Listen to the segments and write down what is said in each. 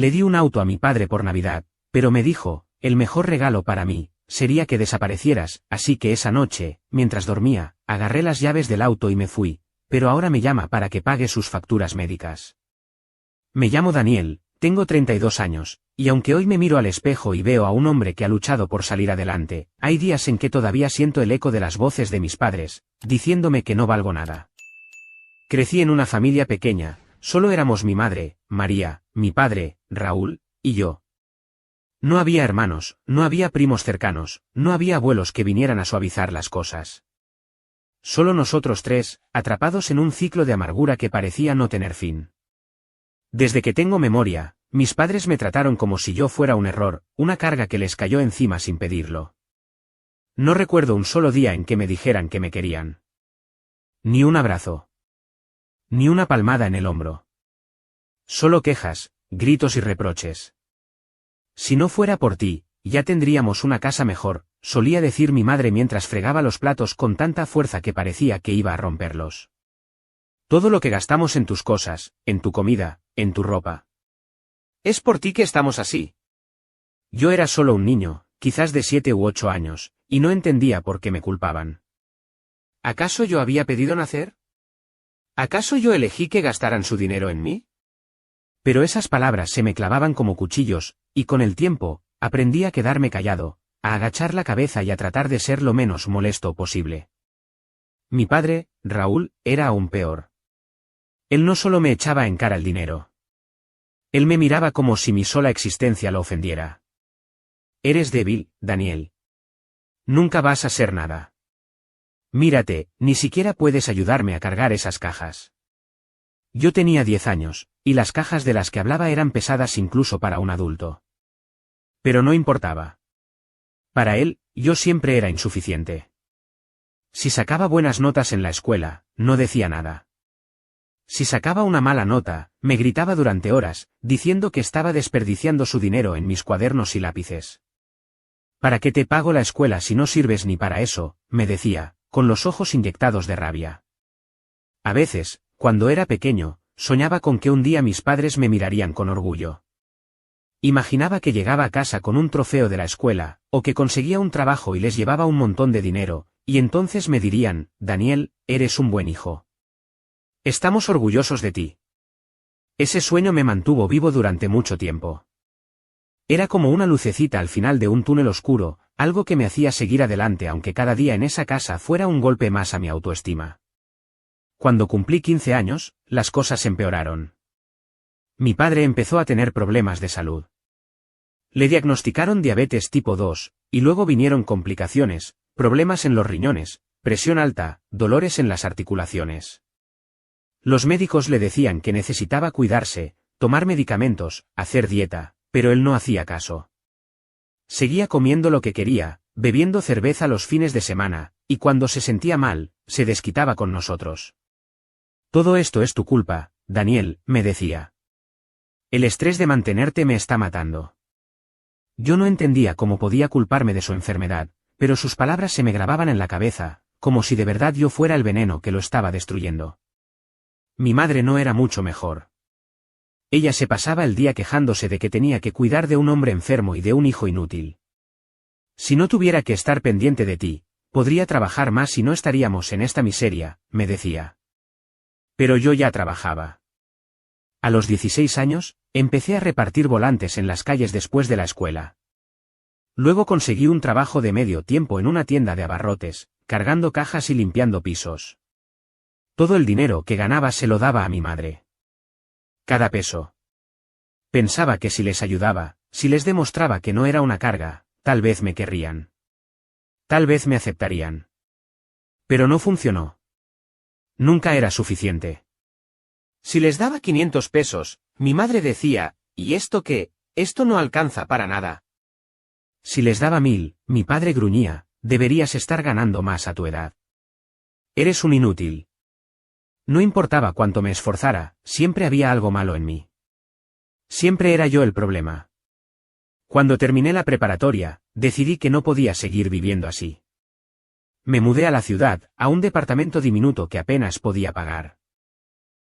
Le di un auto a mi padre por Navidad, pero me dijo, el mejor regalo para mí sería que desaparecieras, así que esa noche, mientras dormía, agarré las llaves del auto y me fui, pero ahora me llama para que pague sus facturas médicas. Me llamo Daniel, tengo 32 años, y aunque hoy me miro al espejo y veo a un hombre que ha luchado por salir adelante, hay días en que todavía siento el eco de las voces de mis padres, diciéndome que no valgo nada. Crecí en una familia pequeña, solo éramos mi madre, María, mi padre, Raúl, y yo. No había hermanos, no había primos cercanos, no había abuelos que vinieran a suavizar las cosas. Solo nosotros tres, atrapados en un ciclo de amargura que parecía no tener fin. Desde que tengo memoria, mis padres me trataron como si yo fuera un error, una carga que les cayó encima sin pedirlo. No recuerdo un solo día en que me dijeran que me querían. Ni un abrazo. Ni una palmada en el hombro. Solo quejas, gritos y reproches. Si no fuera por ti, ya tendríamos una casa mejor, solía decir mi madre mientras fregaba los platos con tanta fuerza que parecía que iba a romperlos. Todo lo que gastamos en tus cosas, en tu comida, en tu ropa. Es por ti que estamos así. Yo era solo un niño, quizás de 7 u 8 años, y no entendía por qué me culpaban. ¿Acaso yo había pedido nacer? ¿Acaso yo elegí que gastaran su dinero en mí? Pero esas palabras se me clavaban como cuchillos, y con el tiempo, aprendí a quedarme callado, a agachar la cabeza y a tratar de ser lo menos molesto posible. Mi padre, Raúl, era aún peor. Él no solo me echaba en cara el dinero. Él me miraba como si mi sola existencia lo ofendiera. Eres débil, Daniel. Nunca vas a ser nada. Mírate, ni siquiera puedes ayudarme a cargar esas cajas. Yo tenía 10 años, y las cajas de las que hablaba eran pesadas incluso para un adulto. Pero no importaba. Para él, yo siempre era insuficiente. Si sacaba buenas notas en la escuela, no decía nada. Si sacaba una mala nota, me gritaba durante horas, diciendo que estaba desperdiciando su dinero en mis cuadernos y lápices. ¿Para qué te pago la escuela si no sirves ni para eso?, me decía, con los ojos inyectados de rabia. A veces, cuando era pequeño, soñaba con que un día mis padres me mirarían con orgullo. Imaginaba que llegaba a casa con un trofeo de la escuela, o que conseguía un trabajo y les llevaba un montón de dinero, y entonces me dirían, Daniel, eres un buen hijo. Estamos orgullosos de ti. Ese sueño me mantuvo vivo durante mucho tiempo. Era como una lucecita al final de un túnel oscuro, algo que me hacía seguir adelante aunque cada día en esa casa fuera un golpe más a mi autoestima. Cuando cumplí 15 años, las cosas empeoraron. Mi padre empezó a tener problemas de salud. Le diagnosticaron diabetes tipo 2, y luego vinieron complicaciones, problemas en los riñones, presión alta, dolores en las articulaciones. Los médicos le decían que necesitaba cuidarse, tomar medicamentos, hacer dieta, pero él no hacía caso. Seguía comiendo lo que quería, bebiendo cerveza los fines de semana, y cuando se sentía mal, se desquitaba con nosotros. Todo esto es tu culpa, Daniel, me decía. El estrés de mantenerte me está matando. Yo no entendía cómo podía culparme de su enfermedad, pero sus palabras se me grababan en la cabeza, como si de verdad yo fuera el veneno que lo estaba destruyendo. Mi madre no era mucho mejor. Ella se pasaba el día quejándose de que tenía que cuidar de un hombre enfermo y de un hijo inútil. Si no tuviera que estar pendiente de ti, podría trabajar más y no estaríamos en esta miseria, me decía. Pero yo ya trabajaba. A los 16 años, empecé a repartir volantes en las calles después de la escuela. Luego conseguí un trabajo de medio tiempo en una tienda de abarrotes, cargando cajas y limpiando pisos. Todo el dinero que ganaba se lo daba a mi madre. Cada peso. Pensaba que si les ayudaba, si les demostraba que no era una carga, tal vez me querrían. Tal vez me aceptarían. Pero no funcionó. Nunca era suficiente. Si les daba 500 pesos, mi madre decía, ¿y esto qué? Esto no alcanza para nada. Si les daba 1000, mi padre gruñía, deberías estar ganando más a tu edad. Eres un inútil. No importaba cuánto me esforzara, siempre había algo malo en mí. Siempre era yo el problema. Cuando terminé la preparatoria, decidí que no podía seguir viviendo así. Me mudé a la ciudad, a un departamento diminuto que apenas podía pagar.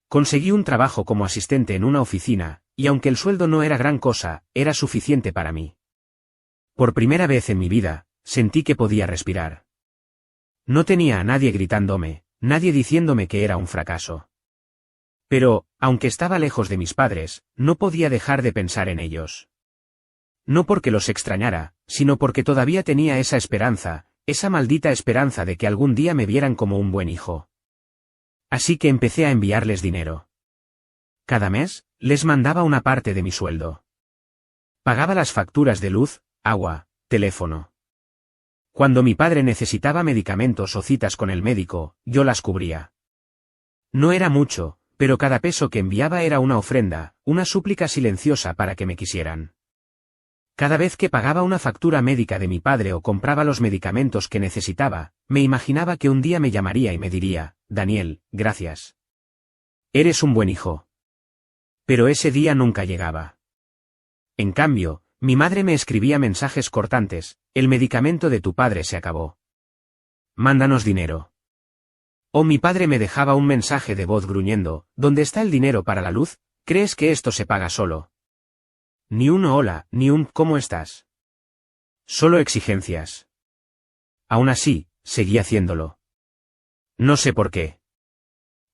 Conseguí un trabajo como asistente en una oficina, y aunque el sueldo no era gran cosa, era suficiente para mí. Por primera vez en mi vida, sentí que podía respirar. No tenía a nadie gritándome, nadie diciéndome que era un fracaso. Pero, aunque estaba lejos de mis padres, no podía dejar de pensar en ellos. No porque los extrañara, sino porque todavía tenía esa esperanza, esa maldita esperanza de que algún día me vieran como un buen hijo. Así que empecé a enviarles dinero. Cada mes, les mandaba una parte de mi sueldo. Pagaba las facturas de luz, agua, teléfono. Cuando mi padre necesitaba medicamentos o citas con el médico, yo las cubría. No era mucho, pero cada peso que enviaba era una ofrenda, una súplica silenciosa para que me quisieran. Cada vez que pagaba una factura médica de mi padre o compraba los medicamentos que necesitaba, me imaginaba que un día me llamaría y me diría, Daniel, gracias. Eres un buen hijo. Pero ese día nunca llegaba. En cambio, mi madre me escribía mensajes cortantes, el medicamento de tu padre se acabó. Mándanos dinero. O mi padre me dejaba un mensaje de voz gruñendo, ¿dónde está el dinero para la luz? ¿Crees que esto se paga solo? Ni un hola, ni un ¿cómo estás? Solo exigencias. Aún así, seguí haciéndolo. No sé por qué.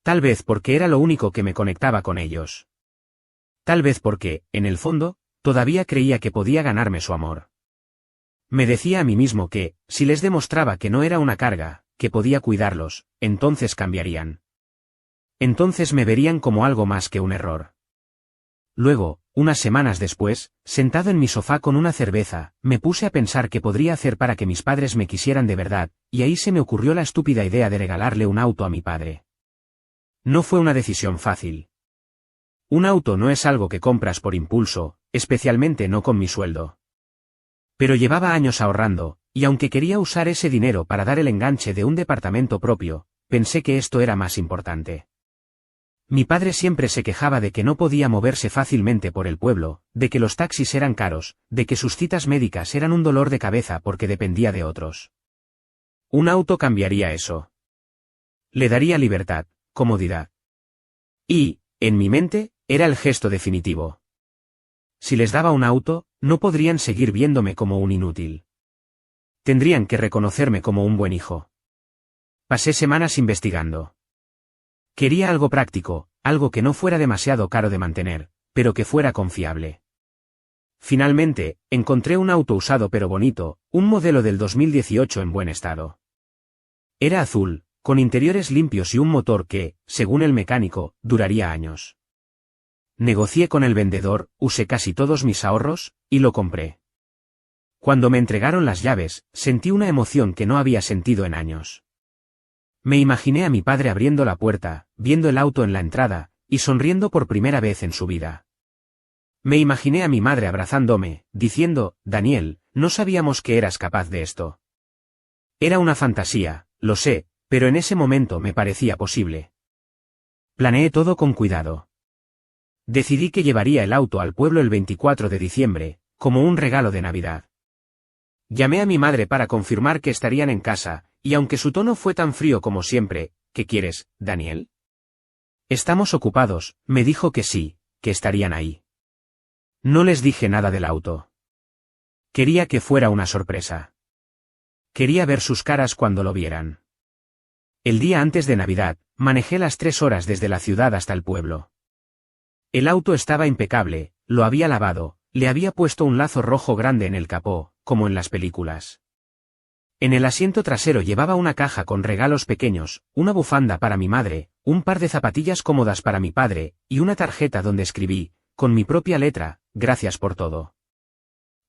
Tal vez porque era lo único que me conectaba con ellos. Tal vez porque, en el fondo, todavía creía que podía ganarme su amor. Me decía a mí mismo que, si les demostraba que no era una carga, que podía cuidarlos, entonces cambiarían. Entonces me verían como algo más que un error. Luego, unas semanas después, sentado en mi sofá con una cerveza, me puse a pensar qué podría hacer para que mis padres me quisieran de verdad, y ahí se me ocurrió la estúpida idea de regalarle un auto a mi padre. No fue una decisión fácil. Un auto no es algo que compras por impulso, especialmente no con mi sueldo. Pero llevaba años ahorrando, y aunque quería usar ese dinero para dar el enganche de un departamento propio, pensé que esto era más importante. Mi padre siempre se quejaba de que no podía moverse fácilmente por el pueblo, de que los taxis eran caros, de que sus citas médicas eran un dolor de cabeza porque dependía de otros. Un auto cambiaría eso. Le daría libertad, comodidad. Y, en mi mente, era el gesto definitivo. Si les daba un auto, no podrían seguir viéndome como un inútil. Tendrían que reconocerme como un buen hijo. Pasé semanas investigando. Quería algo práctico, algo que no fuera demasiado caro de mantener, pero que fuera confiable. Finalmente, encontré un auto usado pero bonito, un modelo del 2018 en buen estado. Era azul, con interiores limpios y un motor que, según el mecánico, duraría años. Negocié con el vendedor, usé casi todos mis ahorros, y lo compré. Cuando me entregaron las llaves, sentí una emoción que no había sentido en años. Me imaginé a mi padre abriendo la puerta, viendo el auto en la entrada, y sonriendo por primera vez en su vida. Me imaginé a mi madre abrazándome, diciendo, Daniel, no sabíamos que eras capaz de esto. Era una fantasía, lo sé, pero en ese momento me parecía posible. Planeé todo con cuidado. Decidí que llevaría el auto al pueblo el 24 de diciembre, como un regalo de Navidad. Llamé a mi madre para confirmar que estarían en casa, y aunque su tono fue tan frío como siempre, ¿qué quieres, Daniel? Estamos ocupados, me dijo que sí, que estarían ahí. No les dije nada del auto. Quería que fuera una sorpresa. Quería ver sus caras cuando lo vieran. El día antes de Navidad, manejé las 3 horas desde la ciudad hasta el pueblo. El auto estaba impecable, lo había lavado, le había puesto un lazo rojo grande en el capó, como en las películas. En el asiento trasero llevaba una caja con regalos pequeños, una bufanda para mi madre, un par de zapatillas cómodas para mi padre, y una tarjeta donde escribí, con mi propia letra, gracias por todo.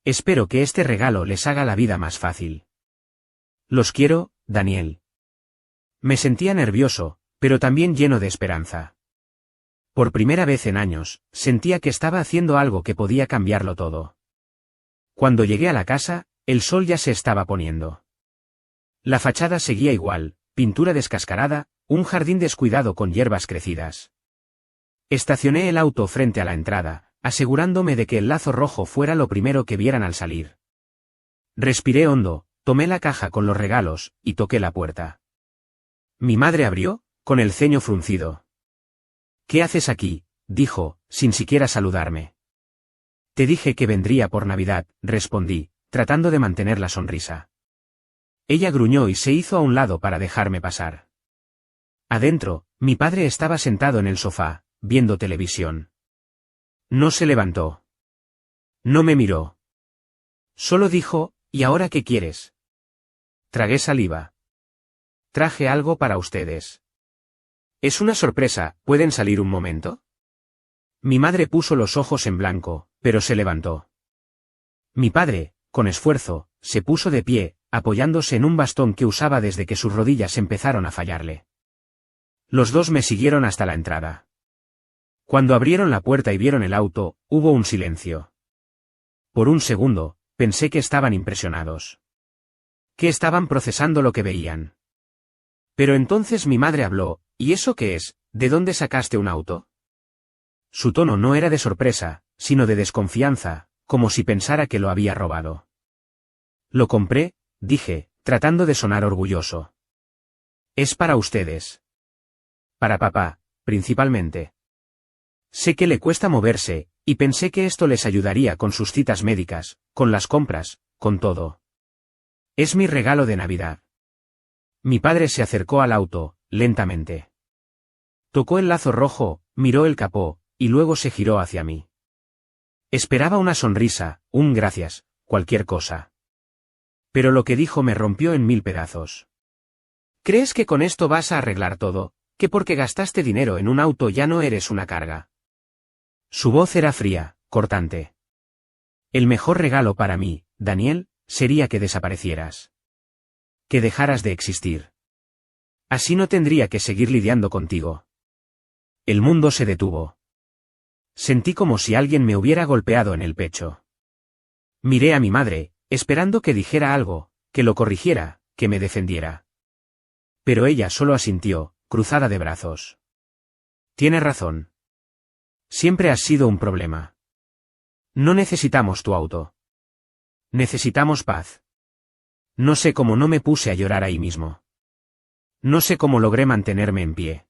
Espero que este regalo les haga la vida más fácil. Los quiero, Daniel. Me sentía nervioso, pero también lleno de esperanza. Por primera vez en años, sentía que estaba haciendo algo que podía cambiarlo todo. Cuando llegué a la casa, el sol ya se estaba poniendo. La fachada seguía igual, pintura descascarada, un jardín descuidado con hierbas crecidas. Estacioné el auto frente a la entrada, asegurándome de que el lazo rojo fuera lo primero que vieran al salir. Respiré hondo, tomé la caja con los regalos, y toqué la puerta. Mi madre abrió, con el ceño fruncido. ¿Qué haces aquí, dijo, sin siquiera saludarme. Te dije que vendría por Navidad, respondí, tratando de mantener la sonrisa. Ella gruñó y se hizo a un lado para dejarme pasar. Adentro, mi padre estaba sentado en el sofá, viendo televisión. No se levantó. No me miró. Solo dijo, ¿y ahora qué quieres? Tragué saliva. Traje algo para ustedes. Es una sorpresa, ¿pueden salir un momento? Mi madre puso los ojos en blanco, pero se levantó. Mi padre, con esfuerzo, se puso de pie, apoyándose en un bastón que usaba desde que sus rodillas empezaron a fallarle. Los dos me siguieron hasta la entrada. Cuando abrieron la puerta y vieron el auto, hubo un silencio. Por un segundo, pensé que estaban impresionados. Que estaban procesando lo que veían. Pero entonces mi madre habló, ¿y eso qué es? ¿De dónde sacaste un auto? Su tono no era de sorpresa, sino de desconfianza, como si pensara que lo había robado. Lo compré, dije, tratando de sonar orgulloso. Es para ustedes. Para papá, principalmente. Sé que le cuesta moverse, y pensé que esto les ayudaría con sus citas médicas, con las compras, con todo. Es mi regalo de Navidad. Mi padre se acercó al auto, lentamente. Tocó el lazo rojo, miró el capó, y luego se giró hacia mí. Esperaba una sonrisa, un gracias, cualquier cosa. Pero lo que dijo me rompió en 1000 pedazos. ¿Crees que con esto vas a arreglar todo? ¿Que porque gastaste dinero en un auto ya no eres una carga? Su voz era fría, cortante. El mejor regalo para mí, Daniel, sería que desaparecieras. Que dejaras de existir. Así no tendría que seguir lidiando contigo. El mundo se detuvo. Sentí como si alguien me hubiera golpeado en el pecho. Miré a mi madre, esperando que dijera algo, que lo corrigiera, que me defendiera. Pero ella solo asintió, cruzada de brazos. Tienes razón. Siempre has sido un problema. No necesitamos tu auto. Necesitamos paz. No sé cómo no me puse a llorar ahí mismo. No sé cómo logré mantenerme en pie.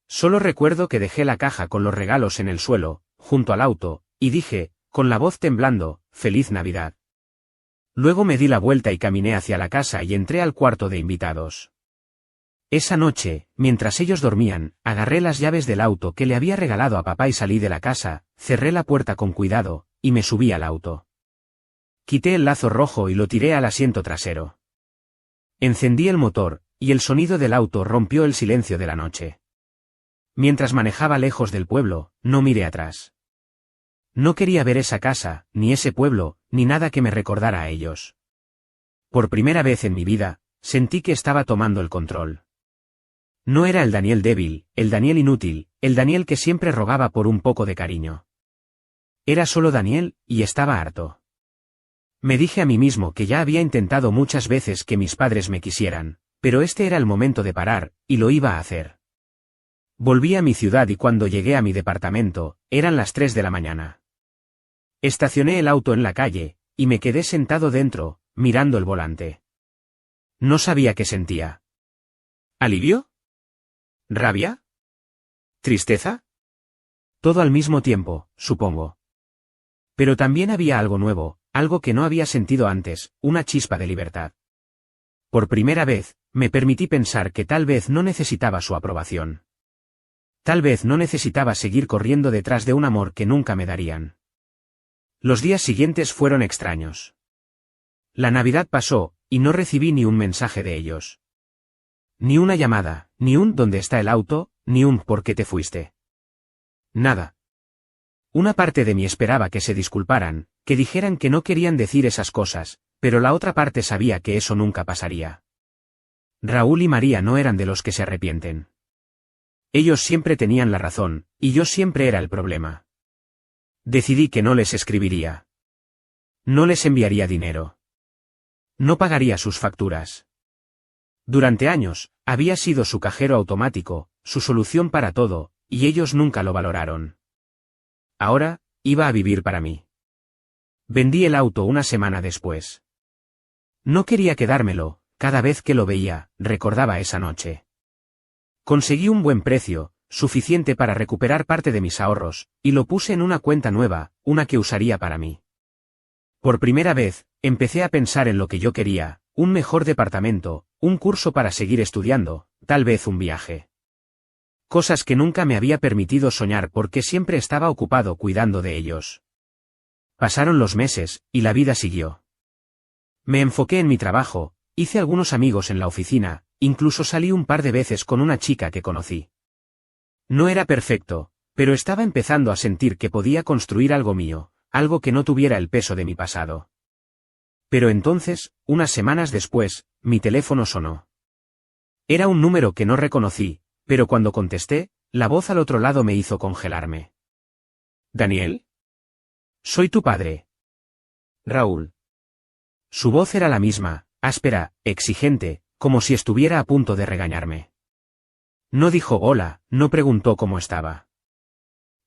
Solo recuerdo que dejé la caja con los regalos en el suelo, junto al auto, y dije, con la voz temblando, «Feliz Navidad». Luego me di la vuelta y caminé hacia la casa y entré al cuarto de invitados. Esa noche, mientras ellos dormían, agarré las llaves del auto que le había regalado a papá y salí de la casa, cerré la puerta con cuidado, y me subí al auto. Quité el lazo rojo y lo tiré al asiento trasero. Encendí el motor, y el sonido del auto rompió el silencio de la noche. Mientras manejaba lejos del pueblo, no miré atrás. No quería ver esa casa, ni ese pueblo, ni nada que me recordara a ellos. Por primera vez en mi vida, sentí que estaba tomando el control. No era el Daniel débil, el Daniel inútil, el Daniel que siempre rogaba por un poco de cariño. Era solo Daniel, y estaba harto. Me dije a mí mismo que ya había intentado muchas veces que mis padres me quisieran, pero este era el momento de parar, y lo iba a hacer. Volví a mi ciudad y cuando llegué a mi departamento, eran las 3 de la mañana. Estacioné el auto en la calle, y me quedé sentado dentro, mirando el volante. No sabía qué sentía. ¿Alivio? ¿Rabia? ¿Tristeza? Todo al mismo tiempo, supongo. Pero también había algo nuevo, algo que no había sentido antes, una chispa de libertad. Por primera vez, me permití pensar que tal vez no necesitaba su aprobación. Tal vez no necesitaba seguir corriendo detrás de un amor que nunca me darían. Los días siguientes fueron extraños. La Navidad pasó, y no recibí ni un mensaje de ellos. Ni una llamada, ni un «¿Dónde está el auto?», ni un «¿Por qué te fuiste?». Nada. Una parte de mí esperaba que se disculparan, que dijeran que no querían decir esas cosas, pero la otra parte sabía que eso nunca pasaría. Raúl y María no eran de los que se arrepienten. Ellos siempre tenían la razón, y yo siempre era el problema. Decidí que no les escribiría. No les enviaría dinero. No pagaría sus facturas. Durante años, había sido su cajero automático, su solución para todo, y ellos nunca lo valoraron. Ahora, iba a vivir para mí. Vendí el auto una semana después. No quería quedármelo, cada vez que lo veía, recordaba esa noche. Conseguí un buen precio, suficiente para recuperar parte de mis ahorros, y lo puse en una cuenta nueva, una que usaría para mí. Por primera vez, empecé a pensar en lo que yo quería, un mejor departamento, un curso para seguir estudiando, tal vez un viaje. Cosas que nunca me había permitido soñar porque siempre estaba ocupado cuidando de ellos. Pasaron los meses, y la vida siguió. Me enfoqué en mi trabajo, hice algunos amigos en la oficina, incluso salí un par de veces con una chica que conocí. No era perfecto, pero estaba empezando a sentir que podía construir algo mío, algo que no tuviera el peso de mi pasado. Pero entonces, unas semanas después, mi teléfono sonó. Era un número que no reconocí, pero cuando contesté, la voz al otro lado me hizo congelarme. ¿Daniel? Soy tu padre. Raúl. Su voz era la misma, áspera, exigente, como si estuviera a punto de regañarme. No dijo hola, no preguntó cómo estaba.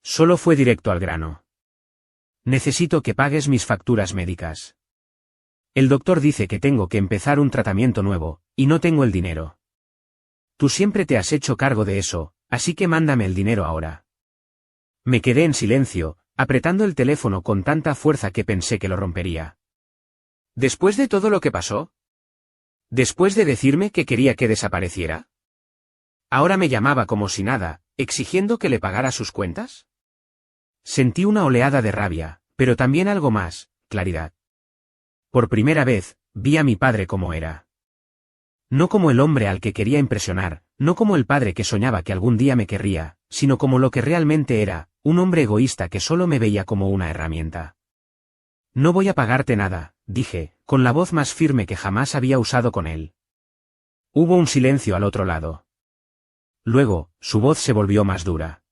Solo fue directo al grano. Necesito que pagues mis facturas médicas. El doctor dice que tengo que empezar un tratamiento nuevo, y no tengo el dinero. Tú siempre te has hecho cargo de eso, así que mándame el dinero ahora. Me quedé en silencio, apretando el teléfono con tanta fuerza que pensé que lo rompería. ¿Después de todo lo que pasó? ¿Después de decirme que quería que desapareciera? ¿Ahora me llamaba como si nada, exigiendo que le pagara sus cuentas? Sentí una oleada de rabia, pero también algo más, claridad. Por primera vez, vi a mi padre como era. No como el hombre al que quería impresionar, no como el padre que soñaba que algún día me querría, sino como lo que realmente era, un hombre egoísta que solo me veía como una herramienta. No voy a pagarte nada, dije, con la voz más firme que jamás había usado con él. Hubo un silencio al otro lado. Luego, su voz se volvió más dura.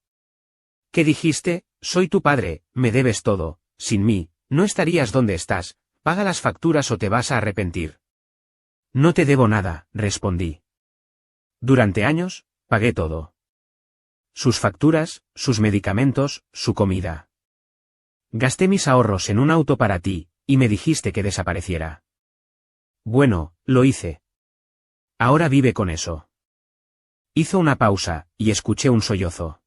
¿Qué dijiste? Soy tu padre, me debes todo, sin mí, no estarías donde estás, paga las facturas o te vas a arrepentir. No te debo nada, respondí. Durante años, pagué todo. Sus facturas, sus medicamentos, su comida. Gasté mis ahorros en un auto para ti, y me dijiste que desapareciera. Bueno, lo hice. Ahora vive con eso. Hizo una pausa, y escuché un sollozo.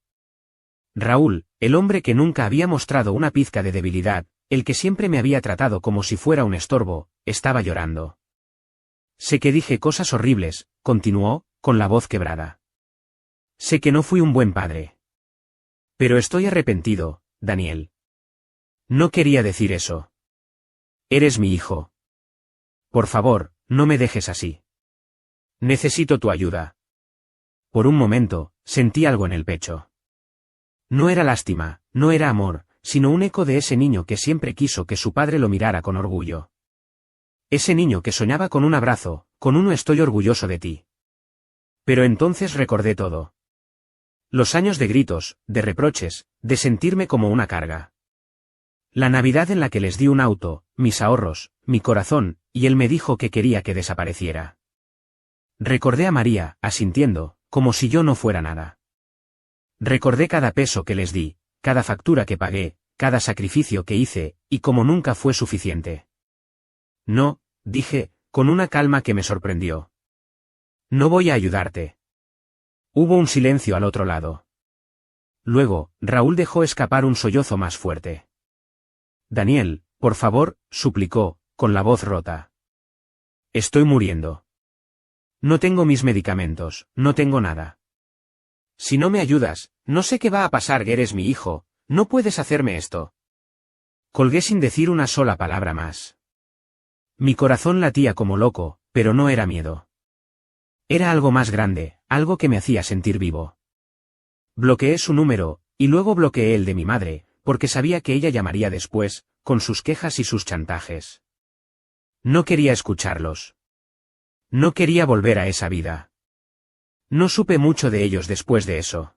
Raúl, el hombre que nunca había mostrado una pizca de debilidad, el que siempre me había tratado como si fuera un estorbo, estaba llorando. Sé que dije cosas horribles, continuó, con la voz quebrada. Sé que no fui un buen padre. Pero estoy arrepentido, Daniel. No quería decir eso. Eres mi hijo. Por favor, no me dejes así. Necesito tu ayuda. Por un momento, sentí algo en el pecho. No era lástima, no era amor, sino un eco de ese niño que siempre quiso que su padre lo mirara con orgullo. Ese niño que soñaba con un abrazo, con un estoy orgulloso de ti. Pero entonces recordé todo. Los años de gritos, de reproches, de sentirme como una carga. La Navidad en la que les di un auto, mis ahorros, mi corazón, y él me dijo que quería que desapareciera. Recordé a María, asintiendo, como si yo no fuera nada. Recordé cada peso que les di, cada factura que pagué, cada sacrificio que hice, y como nunca fue suficiente. No, dije, con una calma que me sorprendió. No voy a ayudarte. Hubo un silencio al otro lado. Luego, Raúl dejó escapar un sollozo más fuerte. Daniel, por favor, suplicó, con la voz rota. Estoy muriendo. No tengo mis medicamentos, no tengo nada. Si no me ayudas, no sé qué va a pasar, eres mi hijo, no puedes hacerme esto. Colgué sin decir una sola palabra más. Mi corazón latía como loco, pero no era miedo. Era algo más grande, algo que me hacía sentir vivo. Bloqueé su número, y luego bloqueé el de mi madre, porque sabía que ella llamaría después, con sus quejas y sus chantajes. No quería escucharlos. No quería volver a esa vida. No supe mucho de ellos después de eso.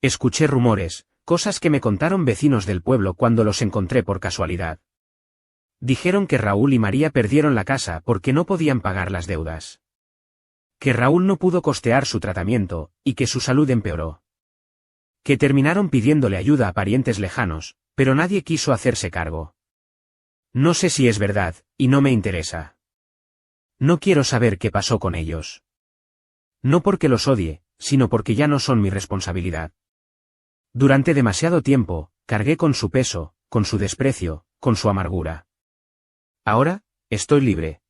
Escuché rumores, cosas que me contaron vecinos del pueblo cuando los encontré por casualidad. Dijeron que Raúl y María perdieron la casa porque no podían pagar las deudas. Que Raúl no pudo costear su tratamiento, y que su salud empeoró. Que terminaron pidiéndole ayuda a parientes lejanos, pero nadie quiso hacerse cargo. No sé si es verdad, y no me interesa. No quiero saber qué pasó con ellos. No porque los odie, sino porque ya no son mi responsabilidad. Durante demasiado tiempo, cargué con su peso, con su desprecio, con su amargura. Ahora, estoy libre.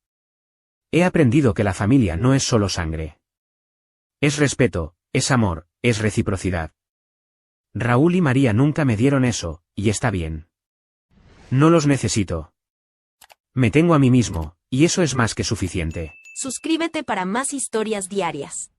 He aprendido que la familia no es solo sangre. Es respeto, es amor, es reciprocidad. Raúl y María nunca me dieron eso, y está bien. No los necesito. Me tengo a mí mismo, y eso es más que suficiente. Suscríbete para más historias diarias.